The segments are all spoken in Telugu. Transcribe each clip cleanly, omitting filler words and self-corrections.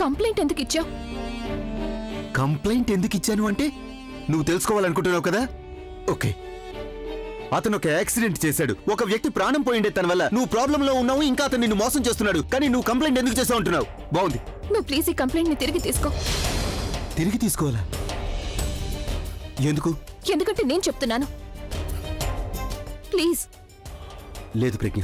కంప్లైంట్ ఎందుకు ఇచ్చావు? కంప్లైంట్ ఎందుకు ఇచ్చాను అంటే నువ్వు తెలుసుకోవాలనుకుంటున్నావు కదా? ఓకే, అతను ఒక యాక్సిడెంట్ చేశాడు. ఒక వ్యక్తి ప్రాణం పోయిండే తన వల్ల. నువ్వు ప్రాబ్లం లో ఉన్నావు, ఇంకా అతను నిన్ను మోసం చేస్తున్నాడు. కానీ నువ్వు కంప్లైంట్ ఎందుకు చేసావు అంటున్నావు. బాగుంది. నువ్వు ప్లీజ్ ఈ కంప్లైంట్ ని తిరిగి తీసుకో. తిరిగి తీసుకోవాలా? ఎందుకు? ఎందుకంటే నేను చెప్తున్నాను. ప్లీజ్. లేదు ప్రజ్ఞ,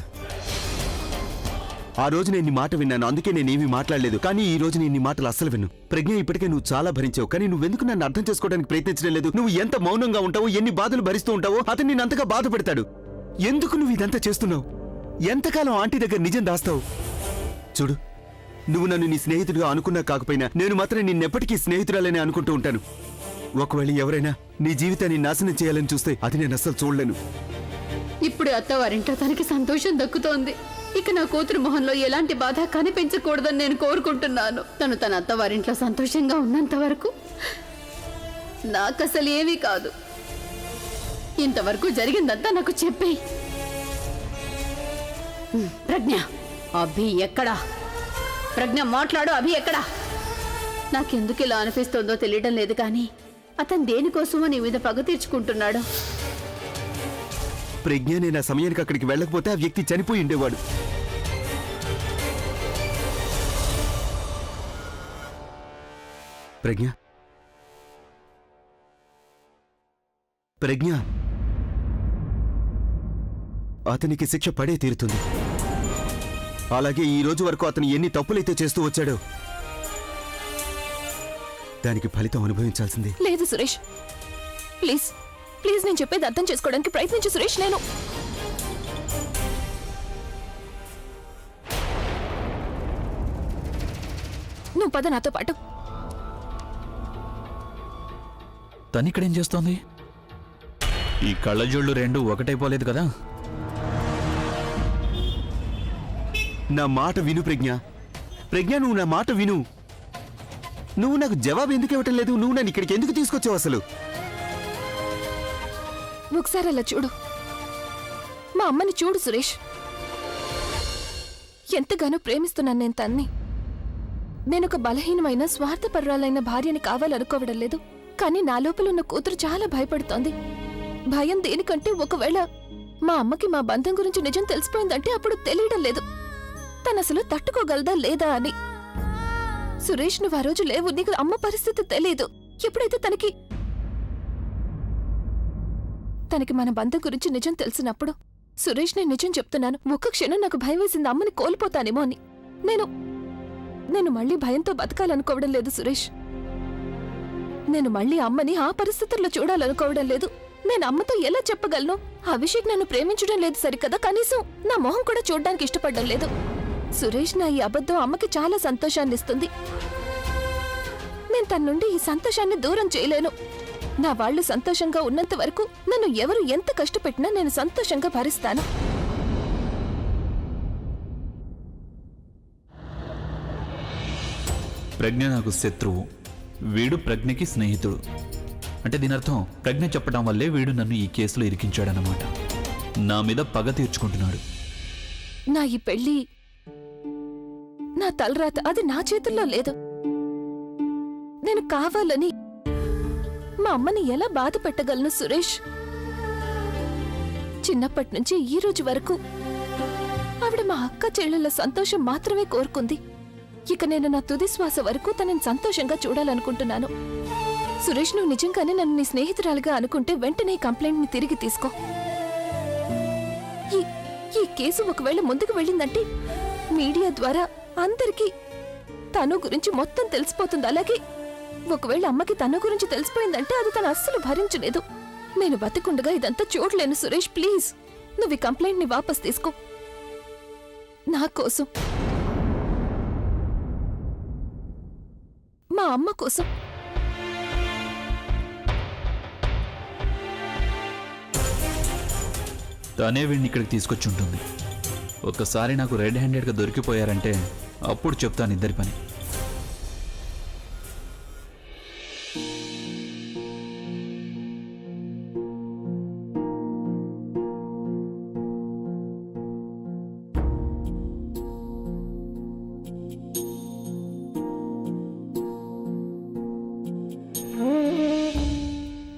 ఆ రోజు నేను నీ మాట విన్నాను, అందుకే నేనేమీ మాట్లాడలేదు. కానీ ఈ రోజు నేను నీ మాటలు అస్సలు విన్ను. ప్రజ్ఞ, ఇప్పటికే నువ్వు చాలా భరించావు, కానీ నువ్వెందుకు నన్ను అర్థం చేసుకోవడానికి ప్రయత్నించడం లేదు? నువ్వు ఎంత మౌనంగా ఉంటావో, ఎన్ని బాధలు భరిస్తూ ఉంటావో అతను నిన్ను అంతగా బాధ పెడతాడు. ఎందుకు నువ్వు ఇదంతా చేస్తున్నావు? ఎంతకాలం ఆంటీ దగ్గర నిజం దాస్తావు? చూడు, నువ్వు నన్ను నీ స్నేహితుడిగా అనుకున్నా కాకపోయినా నేను మాత్రం నిన్నెప్పటికీ స్నేహితురాలని అనుకుంటూ ఉంటాను. ఒకవేళ ఎవరైనా నీ జీవితాన్ని నాశనం చేయాలని చూస్తే అది నేను అస్సలు చూడలేను. ఇప్పుడు అత్తవారింట్లో తనకి సంతోషం దక్కుతోంది. ఇక నా కూతురు మొహంలో ఎలాంటి బాధ కనిపించకూడదని నేను కోరుకుంటున్నాను. తన అత్తవారింట్లో సంతోషంగా ఉన్నంత వరకు నాకసలు ఏమీ కాదు. ఇంతవరకు జరిగిందంతా నాకు చెప్పే. ప్రజ్ఞ, అభి ఎక్కడా? ప్రజ్ఞ మాట్లాడు. అభి ఎక్కడా? నాకెందుకు ఇలా అనిపిస్తోందో తెలియడం లేదు, కానీ అతను దేనికోసమో నీ మీద పగ తీర్చుకుంటున్నాడు. ప్రజ్ఞ, నేను ఆ సమయానికి అక్కడికి వెళ్ళకపోతే ఆ వ్యక్తి చనిపోయి ఉండేవాడు. ప్రజ్ఞ, ప్రజ్ఞ, అతనికి శిక్ష పడే తీరుతుంది. అలాగే ఈ రోజు వరకు అతను ఎన్ని తప్పులైతే చేస్తూ వచ్చాడో దానికి ఫలితం అనుభవించాల్సిందే. లేదు సురేష్, ప్లీజ్ ప్లీజ్, నేను చెప్పేది అర్థం చేసుకోవడానికి ప్రయత్నించు సురేష్. నువ్వు పద నాతో పాటు. తనిక్కడేం చేస్తోంది? ఈ కళ్ళజోళ్ళు రెండు ఒకటైపోలేదు కదా? నా మాట విను ప్రజ్ఞ. ప్రజ్ఞ, నువ్వు నా మాట విను. నువ్వు నాకు జవాబు ఎందుకు ఇవ్వటం లేదు? నువ్వు నన్ను ఇక్కడికి ఎందుకు తీసుకొచ్చావు అసలు? ఒకసారి అలా చూడు. మా అమ్మని చూడు సురేష్. ఎంతగానో ప్రేమిస్తున్నాను నేను తన్ని. నేనొక బలహీనమైన స్వార్థపరురాలైన భార్యని కావాలనుకోవడం లేదు, కానీ నా లోపల ఉన్న కూతురు చాలా భయపడుతోంది. భయం దేనికంటే, ఒకవేళ మా అమ్మకి మా బంధం గురించి నిజం తెలిసిపోయిందంటే అప్పుడు తెలియడం లేదు తనసలు తట్టుకోగలదా లేదా అని. సురేష్, నువ్వు ఆ రోజు లేవు, నీకు అమ్మ పరిస్థితి తెలియదు. ఎప్పుడైతే తనకి మన బంధం గురించి నిజం తెలిసినప్పుడు, సురేష్, నేను నిజం చెప్తున్నాను, ఒక్క క్షణం నాకు భయం వేసింది అమ్మని కోల్పోతానేమో అని. నేను మళ్ళీ భయంతో బతకాలనుకోవడం లేదు సురేష్. నేను మళ్ళీ అమ్మని ఆ పరిస్థితుల్లో చూడాలనుకోవడం లేదు. నేను అమ్మతో ఎలా చెప్పగలను? అభిషేక్ నన్ను ప్రేమించడం లేదు సరికదా, కనీసం నా మొహం కూడా చూడడానికి ఇష్టపడడం లేదు. సురేష్, నా ఈ అబద్ధం అమ్మకి చాలా సంతోషాన్ని ఇస్తుంది. నేను తన నుండి ఈ సంతోషాన్ని దూరం చేయలేను. నా వాళ్ళు సంతోషంగా ఉన్నంత వరకు నన్ను ఎవరు ఎంత కష్టపెట్టినా నేను సంతోషంగా భరిస్తాను. ప్రజ్ఞ నాకు శత్రువు, వీడు ప్రజ్ఞకి స్నేహితుడు. అంటే దీని అర్థం ప్రజ్ఞ చెప్పడం వల్లే వీడు నన్ను ఈ కేసులో ఇరికించాడన్నమాట. నా మీద పగ తీర్చుకుంటున్నాడు. నా ఈ పెళ్లి, నా తలరాత అది నా చేతుల్లో లేదు. నేను కావాలని మా అమ్మని ఎలా బాధ పెట్టగలను సురేష్? చిన్నప్పటి నుంచి ఈ రోజు వరకు ఆవిడ మా అక్క చెల్లెళ్ళ సంతోషం మాత్రమే కోరుకుంది. ఇక నేను నా తుది శ్వాస వరకు తనని సంతోషంగా చూడాలనుకుంటున్నాను. సురేష్, నువ్వు నిజంగానే నన్ను నీ స్నేహితురాలుగా అనుకుంటే వెంటనే కంప్లైంట్ ని తిరిగి తీసుకో. ఈ కేసు ఒకవేళ ముందుకు వెళ్ళిందంటే మీడియా ద్వారా అందరికీ తను గురించి మొత్తం తెలిసిపోతుంది. అలాగే ఒకవేళ అమ్మకి తన గురించి తెలిసిపోయిందంటే అది తను అస్సలు భరించలేదు. నేను బతికుండగా ఇదంతా చూడలేను సురేష్. ప్లీజ్, నువ్వు ఈ కంప్లైంట్ ని వాపస్ తీసుకో. నా కోసం, మా అమ్మ కోసం. తనే వీడిని ఇక్కడికి తీసుకొచ్చి ఉంటుంది. ఒక్కసారి నాకు రెడ్ హ్యాండెడ్గా దొరికిపోయారంటే అప్పుడు చెప్తాను ఇద్దరి పని.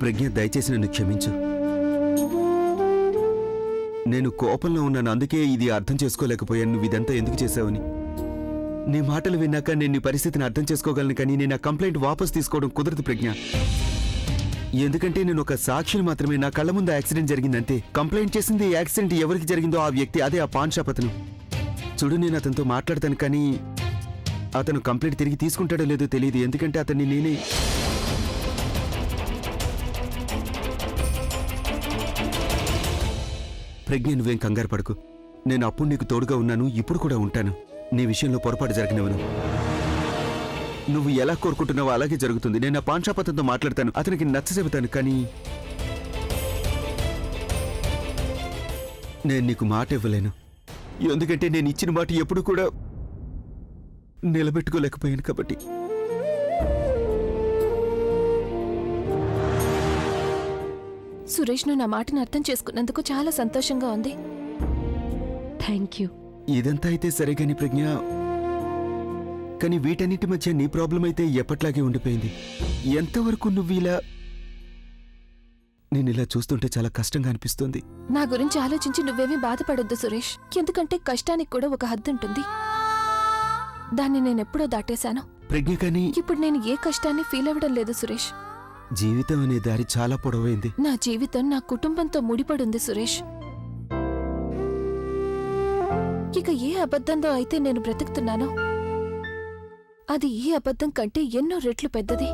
ప్రజ్ఞ, దయచేసి నన్ను క్షమించు. నేను కోపంలో ఉన్నాను, అందుకే ఇది అర్థం చేసుకోలేకపోయాను. నువ్వు ఇదంతా ఎందుకు చేశావని. నీ మాటలు విన్నాక నేను నీ పరిస్థితిని అర్థం చేసుకోగలను, కానీ నేను ఆ కంప్లైంట్ వాపస్ తీసుకోవడం కుదరదు ప్రజ్ఞ. ఎందుకంటే నేను ఒక సాక్షిని మాత్రమే. నా కళ్ళ ముందు యాక్సిడెంట్ జరిగిందంతే. కంప్లైంట్ చేసింది ఈ యాక్సిడెంట్ ఎవరికి జరిగిందో ఆ వ్యక్తి, అదే ఆ పాన్ షాప్ అతను. చూడు, నేను అతనితో మాట్లాడతాను, కానీ అతను కంప్లైంట్ తిరిగి తీసుకుంటాడో లేదో తెలియదు. ఎందుకంటే అతన్ని నేనే. ప్రజ్ఞ, నువ్వేం కంగారు పడకు. నేను అప్పుడు నీకు తోడుగా ఉన్నాను, ఇప్పుడు కూడా ఉంటాను. నీ విషయంలో పొరపాటు జరగనివ్వను. నువ్వు ఎలా కోరుకుంటున్నావో అలాగే జరుగుతుంది. నేను ఆ పాన్ షాప్ అతనితో మాట్లాడతాను, అతనికి నచ్చ చెబుతాను. కానీ నేను నీకు మాట ఇవ్వలేను. ఎందుకంటే నేను ఇచ్చిన మాట ఎప్పుడు కూడా నిలబెట్టుకోలేకపోయాను కాబట్టి. సురేష్, నువ్వు నా మాటను అర్థం చేసుకున్నందుకు చాలా సంతోషంగా ఉంది. Thank you. ఇదంతా అయితే సరే కాని ప్రజ్ఞ, కానీ వీటన్నిటి మధ్య నీ ప్రాబ్లం అయితే ఎప్పట్లాగే ఉండిపోయింది. ఎంతవరకు నువ్వు ఇలా... నేను ఇలా చూస్తుంటే చాలా కష్టంగా అనిపిస్తుంది. నా గురించి ఆలోచించి నువ్వేమీ బాధపడొద్దు సురేష్. ఎందుకంటే కష్టానికి కూడా ఒక హద్దు ఉంటుంది. దాన్ని నేనెప్పుడో దాటేశాను. ప్రజ్ఞ, కానీ ఇప్పుడు నేను ఏ కష్టాన్ని ఫీల్ అవ్వడం లేదు సురేష్. జీవితం అనే దారి చాలా పొడవైంది. నా జీవితం నా కుటుంబంతో ముడిపడుంది సురేష్. ఇక ఏ అబద్ధంతో అయితే నేను బ్రతుకుతున్నానో అది ఈ అబద్ధం కంటే ఎన్నో రెట్లు పెద్దది.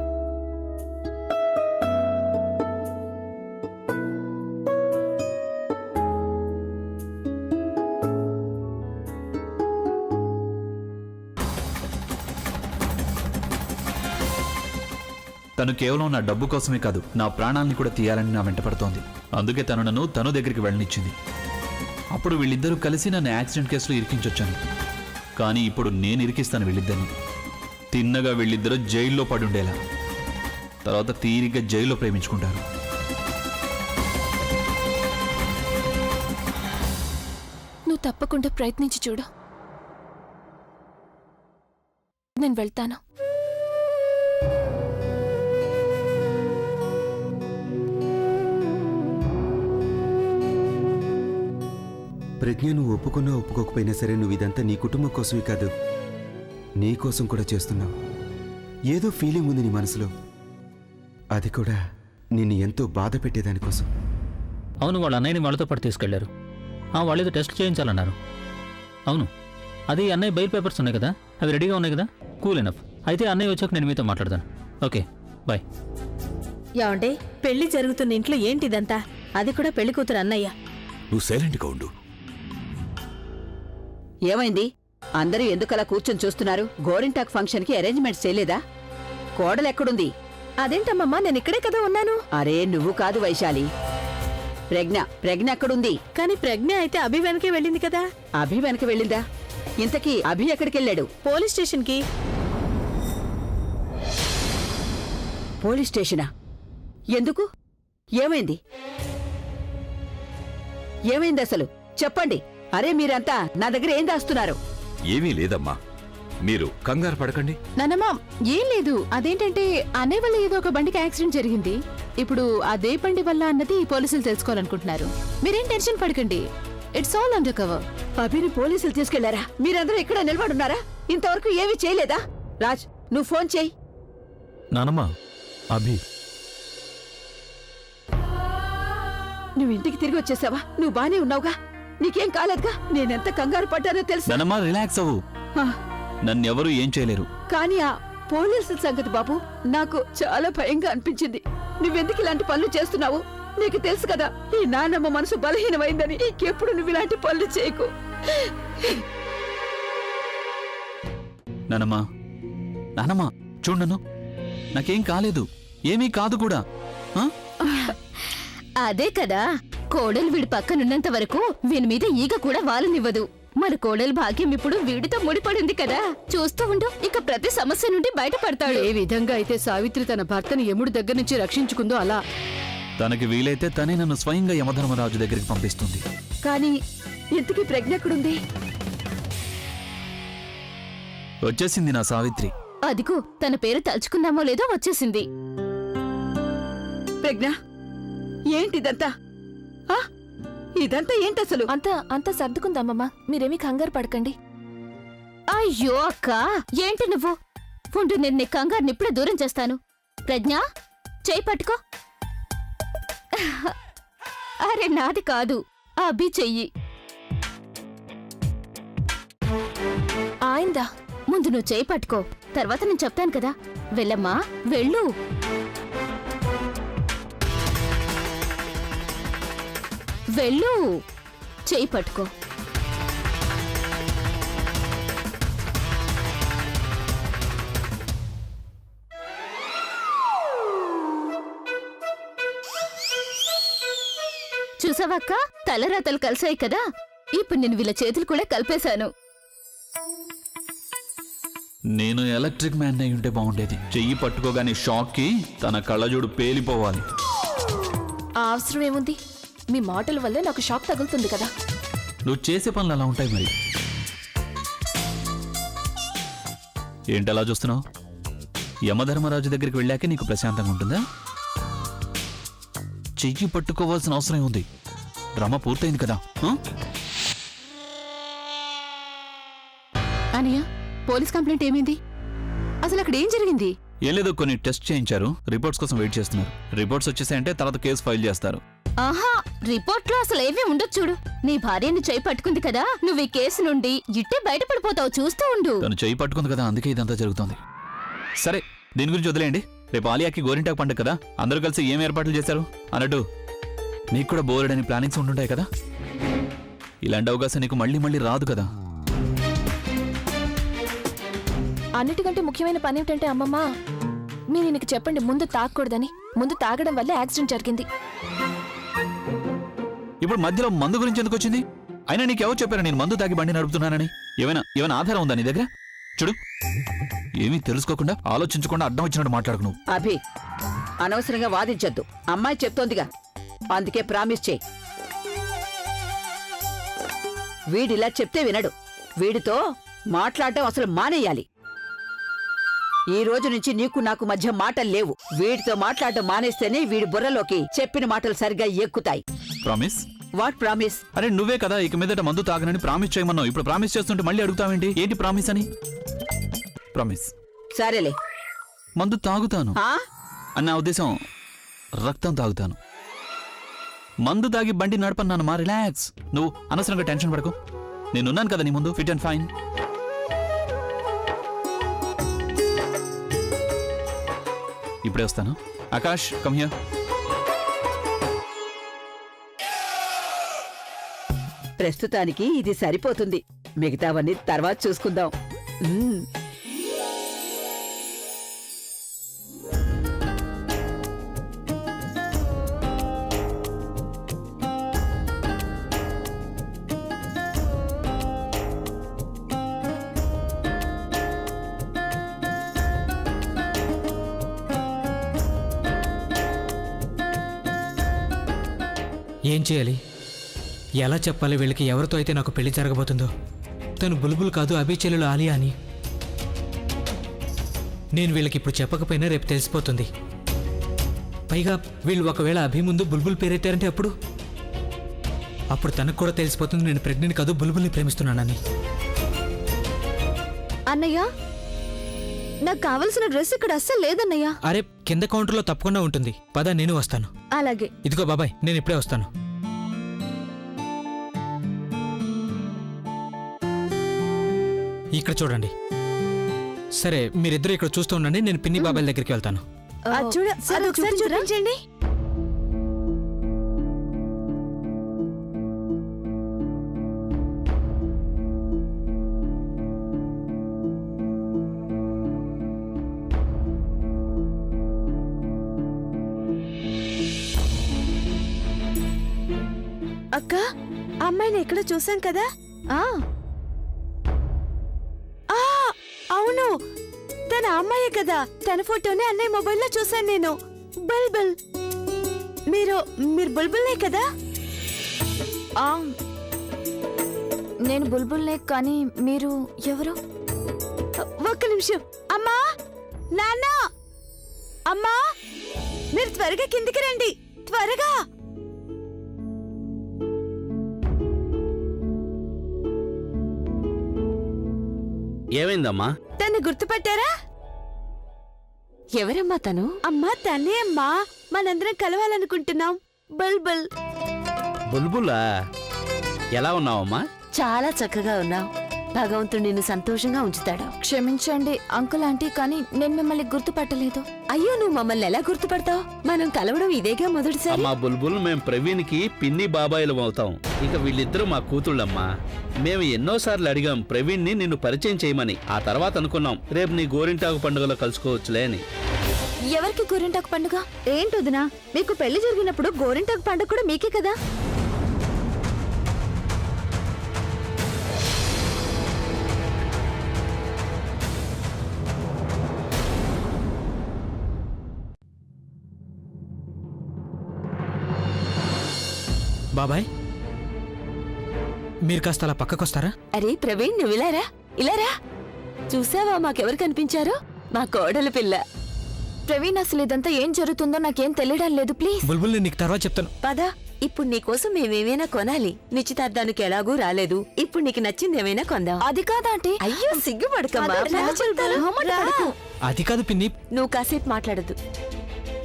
తను కేవలం నా డబ్బు కోసమే కాదు, నా ప్రాణాలను కూడా తీయాలని నా వెంటపడుతోంది. అందుకే తను నన్ను తను దగ్గరికి వెళ్ళనిచ్చింది. అప్పుడు వీళ్ళిద్దరూ కలిసి నన్ను యాక్సిడెంట్ కేసులో ఇరికించొచ్చాను. కానీ ఇప్పుడు నేను ఇరికిస్తాను వీళ్ళిద్దరిని. తిన్నగా వీళ్ళిద్దరూ జైల్లో పడుండేలా, తర్వాత తీరిగ్గా జైల్లో ప్రేమించుకుంటారు. నువ్వు తప్పకుండా ప్రయత్నించి చూడు. నేను వెళ్తాను. ప్రజ్ఞ, నువ్వు ఒప్పుకున్నా ఒప్పుకోకపోయినా సరే నువ్వు ఇదంతా నీ కుటుంబం కోసమే కాదు, నీ కోసం కూడా చేస్తున్నావు. ఏదో ఫీలింగ్ ఉంది నీ మనసులో, అది కూడా నిన్ను ఎంతో బాధ పెట్టేదానికోసం. అవును, వాళ్ళ అన్నయ్యని వాళ్ళతో పాటు తీసుకెళ్లారు. వాళ్ళేదో టెస్ట్ చేయించాలన్నారు. అవును, అది అన్నయ్య బెయిల్ పేపర్స్ ఉన్నాయి కదా, అవి రెడీగా ఉన్నాయి కదా. Cool enough. అయితే అన్నయ్య వచ్చాక నేను మీతో మాట్లాడతాను. Okay, bye. ఏమంటే, పెళ్లి జరుగుతున్న ఇంట్లో ఏంటిదంతా? అది కూడా పెళ్లి కూతురు అన్నయ్య. నువ్వు సైలెంట్గా ఉండు. ఏమైంది? అందరూ ఎందుకలా కూర్చొని చూస్తున్నారు? గోరింటాక్ ఫంక్షన్కి అరేంజ్మెంట్స్ చేయలేదా? కోడలెక్కడుంది? అదేంటమ్మమ్మా, నేను ఇక్కడే కదా ఉన్నాను. అరే, నువ్వు కాదు వైశాలి, ప్రజ్ఞ ఎక్కడుంది? కానీ ప్రజ్ఞ అయితే అభి వెనకే వెళ్ళింది కదా. అభి వెనక వెళ్ళిందా? ఇంతకీ అభి ఎక్కడికెళ్ళాడు? పోలీస్ స్టేషన్కి. పోలీస్ స్టేషనా? ఎందుకు? ఏమైంది? ఏమైంది అసలు? చెప్పండి. అరే, మీరంతా నా దగ్గర ఏం దాస్తున్నారు? ఏమీ లేదమ్మా, మీరు కంగారు పడకండి. నానమ్మా, ఏం లేదు. అదేంటంటే అనే వల్ల ఏదో ఒక బండికి యాక్సిడెంట్ జరిగింది. ఇప్పుడు అదే బండి వల్ల అన్నది పోలీసులు తెలుసుకోవాలనుకుంటున్నారు. మీరేం టెన్షన్ పడకండి. It's all under cover. అభిని పోలీసులు తీసుకెళ్లారా? మీరందరూ ఇక్కడ నిలబడున్నారా? ఇంతవరకు ఏమీ చేయలేదా? రాజ్, నువ్వు ఫోన్ చేయి. నానమ్మా, అభి. నువ్వు ఇంటికి తిరిగి వచ్చేసావా? నువ్వు బానే ఉన్నావుగా? నీకేం కాలేదుగా? నేనెంత కంగారు పడ్డానో తెలుసా? ధనమ్మా, రిలాక్స్ అవ్వు. నన్నెవరూ ఏం చేయలేరు. కానీ ఆ పోలీసుల సంగతి బాబు నాకు చాలా భయంగా అనిపించింది. నువ్వెందుకు ఇలాంటి పనులు చేస్తున్నావు? నీకు తెలుసు కదా, ఈ నాన్నమ్మ మనసు బలహీనమైందని. ఇంకెప్పుడు నువ్వు ఇలాంటి పనులు చేయకు. నానమ్మా చూడను, నాకేం కాలేదు, ఏమీ కాదు కూడా. అదే కదా, కోడలు వీడి పక్కనున్నంత వరకు వీని మీద ఈగ కూడా వాలనివ్వదు. మన కోడలు భాగ్యం ఇప్పుడు వీడితో ముడిపడింది కదా. చూస్తూ ఉండు, ఇక ప్రతి సమస్య నుండి బయటపడతాడు. ఏ విధంగా అయితే సావిత్రి తన భర్తను యముడి దగ్గర నుంచి రక్షించుకుందో అలా. తనకి వీలైతే తనే నన్ను స్వయంగా యమధర్మరాజు దగ్గరికి పంపిస్తుంది. కానీ ఇంతకీ ప్రజ్ఞ ఎక్కడుంది? వచ్చేసింది నా సావిత్రి. అదిగో, తన పేరు తలుచుకున్నామో లేదో వచ్చేసింది. ప్రజ్ఞ, ఏంటిదంతా ఆ? ఇదంతా ఏంటసలు? అంతా సర్దుకుందామమ్మ, మీరేమీ కంగారు పడకండి. అయ్యో అక్క, ఏంటి నువ్వు? ఉండు, నేను నీ కంగారుని ఇప్పుడే దూరం చేస్తాను. ప్రజ్ఞ, చేయి పట్టుకో. అరే నాది కాదు, అభి చెయ్యి. ఆయిందా? ముందు నువ్వు చేయి పట్టుకో, తర్వాత నేను చెప్తాను కదా. వెళ్ళమ్మా, వెళ్ళు. వెళ్ళు, చేయి పట్టుకో. చూసావక్క, తలరాతలు కలిసాయి కదా. ఇప్పుడు నేను వీళ్ళ చేతులు కూడా కలిపేశాను. నేను ఎలక్ట్రిక్ మ్యాన్ అయి ఉంటే బాగుండేది. చెయ్యి పట్టుకోగానే షాక్కి తన కళ్ళజోడు పేలిపోవాలి. ఆ అవసరం ఏముంది? మీ మాటల వల్లే నాకు షాక్ తగులుతుంది కదా. నువ్వు చేసే పనులు అలా ఉంటాయి మరి. ఏంటి అలా చూస్తున్నావు? యమధర్మరాజు దగ్గరికి వెళ్ళాకే నీకు ప్రశాంతంగా ఉంటుందా? చెయ్యి పట్టుకోవాల్సిన అవసరం ఉంది. డ్రామా పూర్తయింది కదా. అనయ్య, పోలీస్ కంప్లైంట్ ఏమైంది? అసలు అక్కడ ఏం జరిగింది? ఏం లేదు, కొన్ని టెస్ట్ చేయించారు. రిపోర్ట్స్ కోసం వెయిట్ చేస్తున్నారు. రిపోర్ట్స్ వచ్చేసాయంటే తర్వాత కేసు ఫైల్ చేస్తారు. ఆహా, రిపోర్ట్ లో అసలు ఏమీ ఉండదు. చూడు, నీ భార్యని చేయి పట్టుకుంది కదా, నువ్వు ఈ కేసు నుండి ఇట్టే బయటపడిపోతావు. చూస్తూ ఉండు. తను చెయ్యి పట్టుకుంది కదా, అందుకే ఇదంతా జరుగుతోంది. సరే, దీని గురించి వదిలేయండి. రేపు ఆలియాకి గోరింటాకు పండుగ కదా, అందరూ కలిసి ఏం ఏర్పాట్లు చేశారు? అన్నట్టు నీకు కూడా బోర్డని ప్లానింగ్స్ ఉంటుంటాయి కదా. ఇలాంటి అవకాశం నీకు మళ్ళీ మళ్ళీ రాదు కదా. అన్నిటికంటే ముఖ్యమైన పని ఏమిటంటే అమ్మమ్మ, మీరు నీకు చెప్పండి, ముందు తాగకూడదని. ముందు తాగడం వల్ల యాక్సిడెంట్ జరిగింది. ఇప్పుడు మధ్యలో మందు గురించి ఎందుకు వచ్చింది? అయినా నీకెవరు చెప్పారు నేను మందు తాగి బండి నడుపుతున్నానని? ఏమైనా ఆధారం ఉందా నీ దగ్గర? చూడు, ఏమీ తెలుసుకోకుండా ఆలోచించకుండా అడ్డం వచ్చినట్టు మాట్లాడుకు నువ్వు. అభి, అనవసరంగా వాదించొద్దు. అమ్మాయి చెప్తోందిగా, అందుకే ప్రామిస్ చేయి. వీడిలా చెప్తే వినడు. వీడితో మాట్లాడటం అసలు మానేయాలి. ఈ రోజు నుంచి నీకు నాకు మధ్య మాటలు లేవు. వీడితో మాట్లాడటం మానేస్తేనే వీడి బుర్రలోకి చెప్పిన మాటలు సరిగ్గా ఎక్కుతాయి. ప్రామిస్? What promise? అరే నువ్వే కదా ఇక మీదట మందు తాగనని ప్రామిస్ చేయమన్నావు. ఇప్పుడు ప్రామిస్ చేస్తుంటే మళ్ళీ అడుగుతావేంటి? ఏంటి ప్రామిస్ అని? ప్రామిస్. సరేలే. మందు తాగుతాను ఆ? అన్న ఉద్దేశం, రక్తం తాగుతాను. మందు తాగి బండి నడపన్నాను మా. రిలాక్స్. నువ్వు అనవసరంగా టెన్షన్ పడకు. నేనున్నాను కదా నీ ముందు, ఫిట్ అండ్ ఫైన్. ఇప్పుడే వస్తాను. Akash, come here. ప్రస్తుతానికి ఇది సరిపోతుంది. మిగతావన్నీ తర్వాత చూసుకుందాం. ఏం చేయాలి? ఎలా చెప్పాలి వీళ్ళకి ఎవరితో అయితే నాకు పెళ్లి జరగబోతుందో? తను బుల్బుల్ కాదు, అభి చెల్లెలు ఆలియా అని. నేను వీళ్ళకి ఇప్పుడు చెప్పకపోయినా రేపు తెలిసిపోతుంది. పైగా వీళ్ళు ఒకవేళ అభి ముందు బుల్బుల్ పేరెత్తారంటే అప్పుడు తనకు కూడా తెలిసిపోతుంది నేను ప్రెగ్నెంట్ కాదు, బుల్బుల్ని ప్రేమిస్తున్నానని. అన్నయ్య, నాకు కావలసిన డ్రెస్ ఇక్కడ అస్సలు లేదన్నయ్య. అరే, కింద కౌంటర్లో తప్పకుండా ఉంటుంది. పద, నేను వస్తాను. అలాగే. ఇదిగో బాబాయ్, నేను ఇప్పుడే వస్తాను. ఇక్కడ చూడండి. సరే, మీరిద్దరు ఇక్కడ చూస్తూ ఉండండి, నేను పిన్ని బాబాయ్ దగ్గరికి వెళ్తాను. చూపించండి. అక్క, అమ్మాయిని ఎక్కడ చూసాం కదా? అవును, తన అమ్మాయే కదా. తన ఫోటోని అన్నయ్య మొబైల్లో చూసాను నేను. బుల్బుల్. మీరు బుల్బుల్నే కదా? నేను బుల్బుల్నే, కానీ మీరు ఎవరు? ఒక్క నిమిషం. అమ్మా, నాన్న, అమ్మా, మీరు త్వరగా కిందికి రండి, త్వరగా. ఏమైందమ్మా? తన్ని గుర్తుపట్టారా? ఎవరమ్మా తను? అమ్మా తనే అమ్మా, మనందరం కలవాలనుకుంటున్నాం. బుల్బుల్. బుల్బులా? ఎలా ఉన్నావమ్మా? చాలా చక్కగా ఉన్నావు. భగవంతుడు నిన్ను సంతోషంగా ఉంచుతాడు. క్షమించండి అంకుల్ ఆంటీ, కానీ నేను మిమ్మల్ని గుర్తుపట్టలేదు. అయ్యో, నువ్వు మమ్మల్ని ఎలా గుర్తుపడతావు? మనం కలవడం ఇదేగా మొదటిసారి. అమ్మా బుల్బుల్, మేం ప్రవీణ్కి పిన్ని బాబాయిలు అవుతాం. ఇక వీళ్ళిద్దరూ మా కూతుళ్ళమ్మా. మేము ఎన్నోసార్లు అడిగాం ప్రవీణ్ని నిన్ను పరిచయం చేయమని. ఆ తర్వాత అనుకున్నాం రేపు నీ గోరింటాకు పండుగలో కలుసుకోవచ్చులే అని. ఎవరికి గోరింటాకు పండుగ? ఏంటొదినా, మీకు పెళ్లి జరిగినప్పుడు గోరింటాకు పండుగ కూడా మీకే కదా? బాబాయ్, మీరు కాస్త అలా పక్కకొస్తారా? అరే ప్రవీణ్, నువ్వు ఇలారా. చూసావా మాకెవరు కనిపించారు? మా కోడలు పిల్ల. ప్రవీణ్, అసలు ఇదంతా ఏం జరుగుతుందో నాకేం తెలియడం లేదు. ప్లీజ్ బుల్బుల్, నేను నీకు తర్వాత చెప్తాను. పదా. ఇప్పుడు నీకోసం మేమేమైనా కొనాలి. నిశ్చితార్థానికి ఎలాగూ రాలేదు. ఇప్పుడు నీకు నచ్చింది ఏమైనా కొందాం. అది కాదా అంటే? అయ్యో సిగ్గుపడకమ్మా. అది కాదు పిన్ని. నువ్వు కాసేపు మాట్లాడద్దు.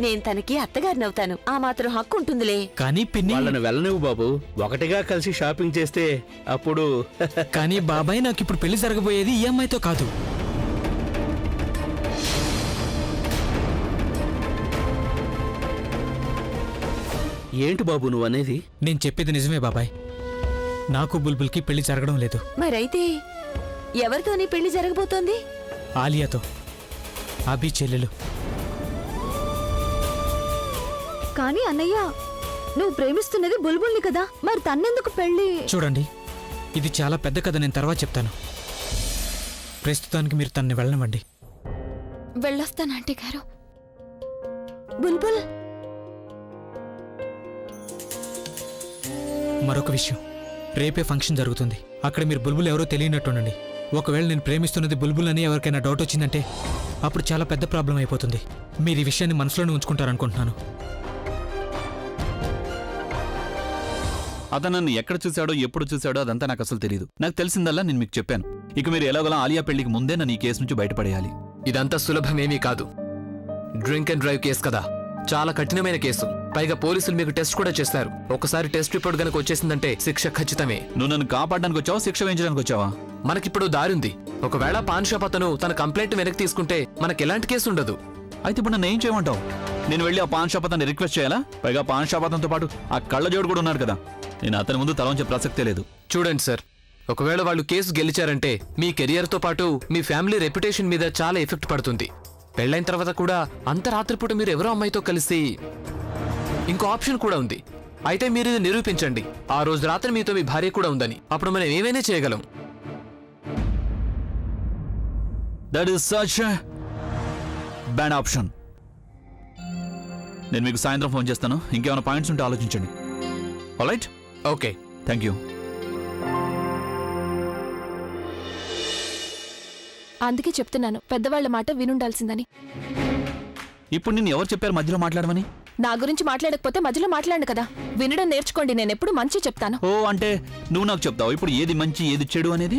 నేను తనకి అత్తగారిని అవుతాను. ఆ మాత్రం హక్కు ఉంటుందిలే. కానీ పిన్ని. వాళ్ళని వెళ్ళనివ్వు బాబు, ఒకటిగా కలిసి షాపింగ్ చేస్తే అప్పుడు. కానీ బాబాయ్, నాకు ఇప్పుడు పెళ్లి జరగబోయేది ఈ అమ్మాయితో కాదు. ఏంటి బాబు నువ్వు అనేది? నేను చెప్పేది నిజమే బాబాయ్. నాకు బుల్బుల్కి పెళ్లి జరగడం లేదు. మరైతే ఎవరితో నీ పెళ్లి జరగబోతోంది? ఆలియాతో, అభి చెల్లెలు. కానీ అన్నయ్య, నువ్వు ప్రేమిస్తున్నది బుల్బుల్ని కదా, మరి తన్నెందుకు పెళ్లి? చూడండి, ఇది చాలా పెద్ద కథ, నేను తర్వాత చెప్తాను. ప్రస్తుతానికి మీరు తన్ని వెళ్ళనివ్వండి. వెళ్ళొస్తాను ఆంటీ గారు. బుల్బుల్, మరొక విషయం, రేపే ఫంక్షన్ జరుగుతుంది. అక్కడ మీరు బుల్బుల్ ఎవరో తెలియనట్టుండండి. ఒకవేళ నేను ప్రేమిస్తున్నది బుల్బుల్ అని ఎవరికైనా డౌట్ వచ్చిందంటే అప్పుడు చాలా పెద్ద ప్రాబ్లం అయిపోతుంది. మీరు ఈ విషయాన్ని మనసులోనే ఉంచుకుంటారనుకుంటున్నాను. అతను నన్ను ఎక్కడ చూశాడో ఎప్పుడు చూశాడో అదంతా నాకు అసలు తెలియదు. నాకు తెలిసిందల్లా నేను మీకు చెప్పాను. ఇక మీరు ఎలాగోలా ఆలియా పెళ్లికి ముందే నన్ను ఈ కేసు నుంచి బయటపడేయాలి. ఇదంతా సులభమేమీ కాదు. డ్రింక్ అండ్ డ్రైవ్ కేసు కదా, చాలా కఠినమైన కేసు. పైగా పోలీసులు మీకు టెస్ట్ కూడా చేస్తారు. ఒకసారి టెస్ట్ రిపోర్ట్ గనక వచ్చేసిందంటే శిక్ష ఖచ్చితమే. నువ్వు నన్ను కాపాడడానికి వచ్చావా, శిక్ష వేయించడానికి వచ్చావా? మనకిప్పుడు దారుంది. ఒకవేళ పాన్ షాప్ అతను తన కంప్లైంట్ వెనక్కి తీసుకుంటే మనకి ఎలాంటి కేసు ఉండదు. అయితే ఇప్పుడు నన్ను ఏం చేయమంటావు? నేను వెళ్ళి ఆ పాన్ షాప్ అతన్ని రిక్వెస్ట్ చేయాలా? పైగా పాన్ షాప్ అతనితో పాటు ఆ కళ్ళజోడు కూడా ఉన్నాడు కదా. నేను అతని ముందు తలంచే ప్రసక్తే లేదు. చూడండి సార్, ఒకవేళ వాళ్ళు కేసు గెలిచారంటే మీ కెరియర్తో పాటు మీ ఫ్యామిలీ రెప్యుటేషన్ మీద చాలా ఎఫెక్ట్ పడుతుంది. పెళ్ళైన తర్వాత కూడా అంత రాత్రిపూట మీరు ఎవరో అమ్మాయితో కలిసి, ఇంకో ఆప్షన్ కూడా ఉంది. అయితే మీరు ఇది నిరూపించండి, ఆ రోజు రాత్రి మీతో మీ భార్య కూడా ఉందని. అప్పుడు మనం ఏమైనా చేయగలం. That is such bad option. నేను మీకు సాయంత్రం ఫోన్ చేస్తాను. ఇంకేమైనా పాయింట్స్ ఉంటే ఆలోచించండి. ఆల్రైట్? Okay, thank you. అందుకే చెప్తున్నాను, పెద్దవాళ్ల మాట వినుండాల్సిందని. ఇప్పుడు నిన్ను ఎవరు చెప్పారు మధ్యలో మాట్లాడమని? నా గురించి మాట్లాడకపోతే మధ్యలో మాట్లాడు కదా. వినడం నేర్చుకోండి. నేనెప్పుడు మంచి చెప్తాను. ఓ, అంటే నువ్వు నాకు చెప్తావు ఇప్పుడు ఏది మంచి ఏది చెడు అనేది?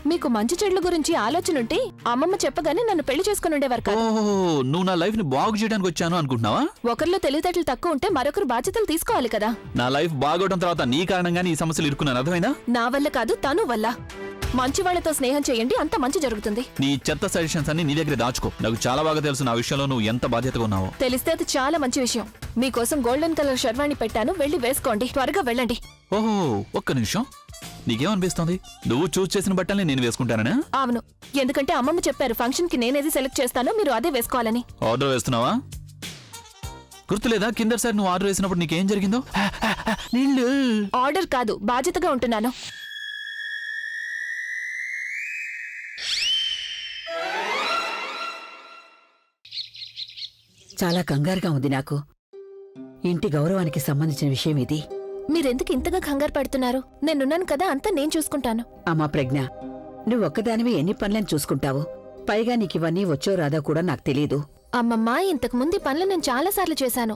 మీకు మంచి చెడుల గురించి ఆలోచన ఉంటే అమ్మమ్మ చెప్పగానే నన్ను పెళ్లి చేసుకుని ఉండేవారు కాదు. ఓహో, నువ్వు నా లైఫ్ ని బాగు చేయడానికి వచ్చాను అనుకుంటున్నావా? ఒకరిలో తెలివితేటలు తక్కువ ఉంటే మరొకరు బాధ్యతలు తీసుకోవాలి కదా. నా లైఫ్ బాగోవడం తర్వాత నీ కారణంగానే ఈ సమస్యలు ఇరుక్కున్నాను, అర్థమైందా? నా వల్ల కాదు, తను వల్ల. మంచి వాళ్లతో స్నేహం చేయండి, అంత మంచి జరుగుతుంది. నీ చెత్త సజెషన్స్ అన్ని నీ దగ్గర దాచుకో. నాకు చాలా బాగా తెలుసు నా విషయంలో నువ్వు ఎంత బాధ్యతగా ఉన్నావో. తెలిస్తే అది చాలా మంచి విషయం. మీకోసం గోల్డెన్ కలర్ షర్వాణి పెట్టాను, వెళ్ళి వేసుకోండి. త్వరగా వెళ్ళండి. ఓహో, ఒక్క నిమిషం. నీకేమనిపిస్తోంది? నువ్వు చూస్ చేసిన బట్టల్ని నేను వేసుకుంటానా? అవును, ఎందుకంటే అమ్మమ్మ చెప్పారు ఫంక్షన్ కి నేనేది సెలెక్ట్ చేస్తానో మీరు అదే వేసుకోవాలని. ఆర్డర్ వేస్తున్నావా? గుర్తులేదా కిందసారి నువ్వు ఆర్డర్ వేసినప్పుడు నీకేం జరిగిందో? నీళ్ళు. ఆర్డర్ కాదు, బాధ్యతగా ఉంటున్నాను. చాలా కంగారుగా ఉంది నాకు. ఇంటి గౌరవానికి సంబంధించిన విషయం ఇది. మీరెందుకు ఇంతగా కంగారు పడుతున్నారు? నేనున్నాను కదా, అంతా నేను చూసుకుంటాను. అమ్మా ప్రజ్ఞ, నువ్వొక్కదానివి ఎన్ని పనులను చూసుకుంటావు? పైగా నీకివన్నీ వచ్చో రాదో కూడా నాకు తెలీదు. అమ్మమ్మ, ఇంతకు ముందు పనులు నేను చాలాసార్లు చేశాను.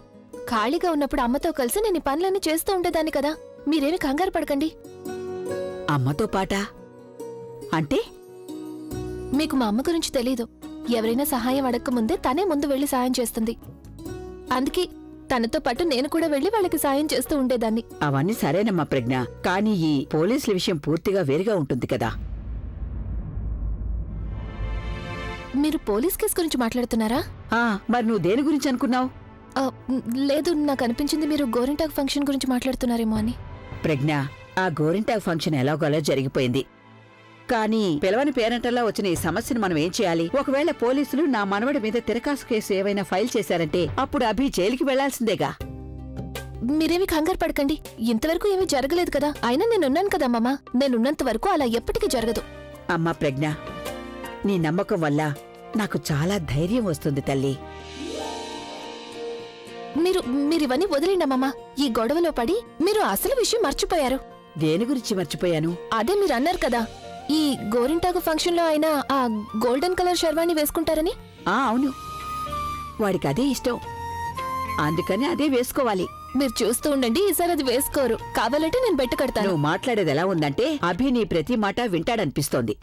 ఖాళీగా ఉన్నప్పుడు అమ్మతో కలిసి నేను ఈ పనులన్నీ చేస్తూ ఉండేదాన్ని కదా. మీరేమి కంగారు పడకండి. అమ్మతో పాటా? అంటే మీకు మా అమ్మ గురించి తెలీదు. ఎవరైనా సహాయం అడగకముందే తనే ముందు వెళ్లి సాయం చేస్తుంది. అందుకే తనతో పాటు నేను కూడా వెళ్లి వాళ్ళకి సాయం చేస్తూ ఉండేదాన్ని. అవన్నీ సరేనమ్మా ప్రజ్ఞ, కానీ ఈ పోలీసుల విషయం పూర్తిగా వేరుగా ఉంటుంది కదా. మీరు పోలీస్ కేసు గురించి మాట్లాడుతున్నారా? మరి నువ్వు దేని గురించి అనుకున్నావు? ఆ, లేదు, నాకు అనిపించింది మీరు గోరింటాక్ ఫంక్షన్ గురించి మాట్లాడుతున్నారేమో అని. ప్రజ్ఞ, ఆ గోరింటాక్ ఫంక్షన్ ఎలాగోలా జరిగిపోయింది. కానీ పిలవని పేరంటల్లా వచ్చిన ఈ సమస్యను మనం ఏం చేయాలి? ఒకవేళ పోలీసులు నా మనవడి మీద తిరకాసు కేసు ఏవైనా ఫైల్ చేశారంటే అప్పుడు అభి జైలుకి వెళ్లాల్సిందేగా. మీరేమి కంగారు పడకండి. ఇంతవరకు ఏమీ జరగలేదు కదా. అయినా నేనున్నాను కదా మామ. నేనున్నంత వరకు అలా ఎప్పటికీ జరగదు. అమ్మా ప్రజ్ఞ, నీ నమ్మకం వల్ల నాకు చాలా ధైర్యం వస్తుంది తల్లి. మీరివన్నీ వదిలేండి మామ. ఈ గొడవలో పడి మీరు అసలు విషయం మర్చిపోయారు. దేని గురించి మర్చిపోయాను? అదే మీరు అన్నారు కదా, ఈ గోరింటాకు ఫంక్షన్ లో ఆయన ఆ గోల్డెన్ కలర్ షర్వాణి వేసుకుంటారని. అవును, వాడికి అదే ఇష్టం, అందుకని అదే వేసుకోవాలి. మీరు చూస్తూ ఉండండి, ఈసారి అది వేసుకోరు. కావాలంటే నేను బెట్టు కడతాను. నువ్వు మాట్లాడేది ఎలా ఉందంటే అభి నీ ప్రతి మాట వింటాడనిపిస్తోంది.